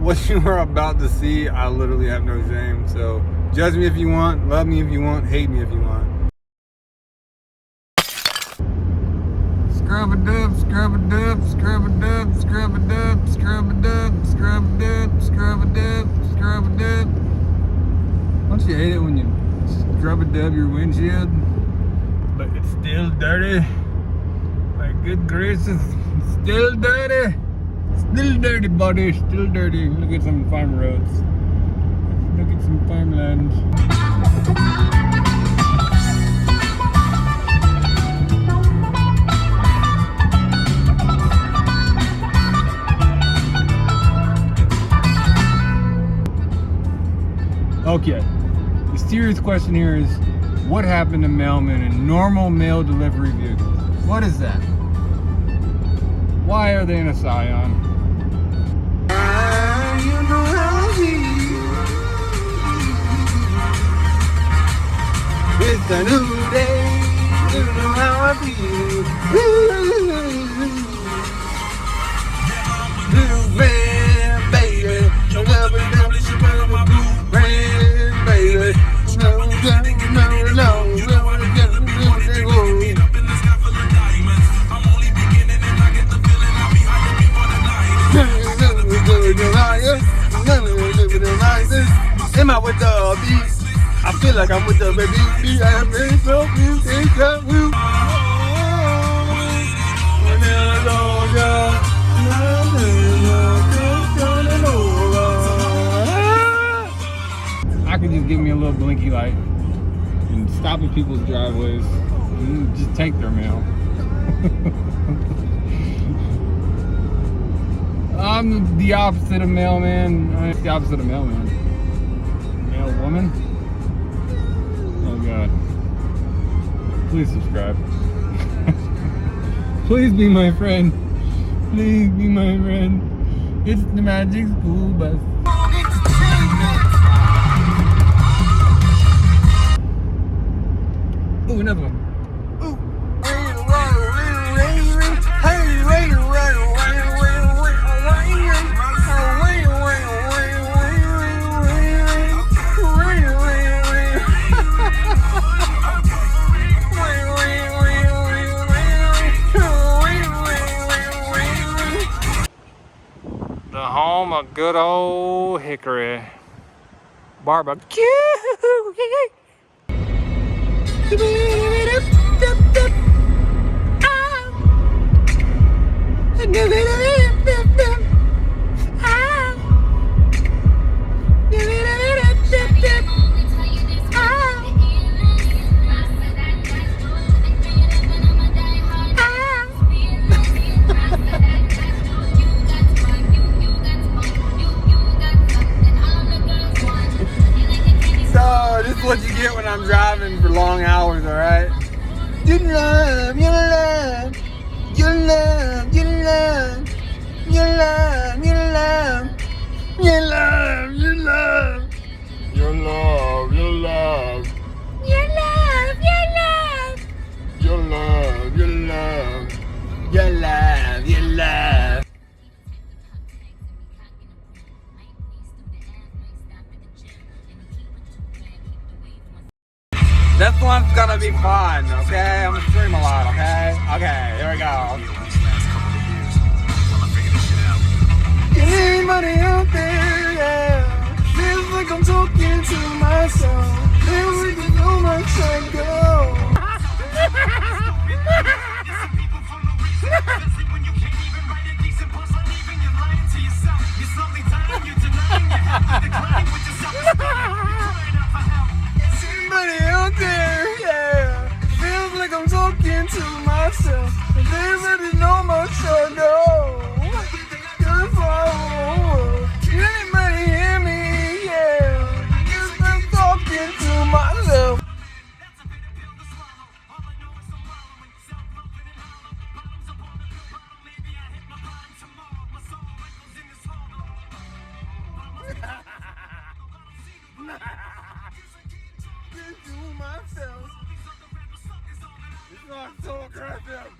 what you are about to see, I literally have no shame. So judge me if you want, love me if you want, hate me if you want. Scrub-a-dub, scrub-a-dub, scrub-a-dub, scrub-a-dub, scrub-a-dub, scrub-a-dub, scrub-a-dub, scrub-a-dub. Don't you hate it when you scrub-a-dub your windshield, but it's still dirty? My good gracious, it's still dirty. Still dirty, buddy, still dirty. Look at some farm roads. Look at some farmland. Okay, the serious question here is, what happened to mailmen in normal mail delivery vehicles? What is that? Why are they in a Scion? You know how I feel. It's a new day. You know how I feel. Blue man, baby. Don't ever know this you better my blue man, baby. No. You don't wanna get up in the sky full of diamonds. I'm only beginning and I get the feeling I'll be higher before the night. Am I with the beat? I feel like I'm with the baby. I'm in so you think that will. I could just give me a little blinky light and stop at people's driveways and just take their mail. I'm the opposite of mailman. I'm the opposite of mailman. Mail woman? Oh God. Please subscribe. Please be my friend. Please be my friend. It's the Magic School Bus. Ooh, another one. Ooh. The home of good old Hickory barbecue. So this is what you get when I'm driving for long hours, alright? You love, you love, you love, you love, you love, you love, you love, you love, you love, you love, you love, you love, you love, you love, you love, you love. This one's gonna be fun, okay? I'm gonna stream a lot, okay? Okay, here we go. Anybody out there, yeah? Feels like I'm talking to myself. Feels like you know my time go. Anybody out there, yeah? Feels like I'm talking to myself. They already know my struggle. Anybody hear me, yeah? Guess I'm talking to myself. To myself. It's not so aggressive.